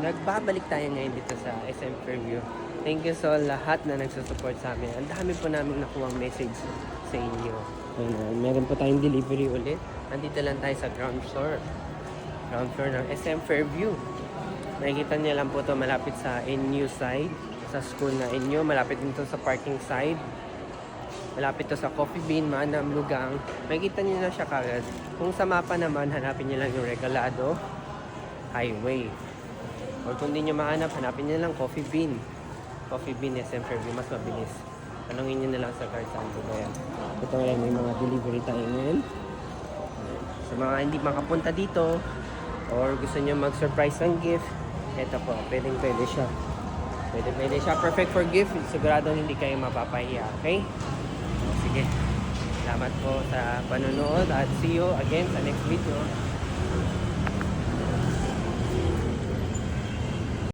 nagbabalik tayo ngayon dito sa SM Fairview. Thank you sa lahat na nagsusupport sa amin. Ang dami po namin nakuhang message sa inyo. Meron po tayong delivery ulit. Nandito lang tayo sa ground floor. Ground floor ng SM Fairview. Makikita niyo lang po to malapit sa NU side. Sa school na NU. Malapit din to sa parking side. Malapit to sa Coffee Bean, Manam, Lugang. Makikita niyo na siya kagad. Kung sa mapa naman, hanapin niyo lang yung Regalado Highway. Or kung di nyo mahanap, hanapin nyo lang Coffee Bean. Coffee Bean SM Fairview, mas mabilis. Tanungin nyo na lang sa card saan po ba yan. Ito yan, may mga delivery tayo ngayon. Sa mga hindi makapunta dito, or gusto nyo mag-surprise ng gift, ito po, pwede siya. Pwede siya. Perfect for gift. Siguradong hindi kayo mapapahiya, okay? Sige. Salamat po sa panonood at see you again sa next video.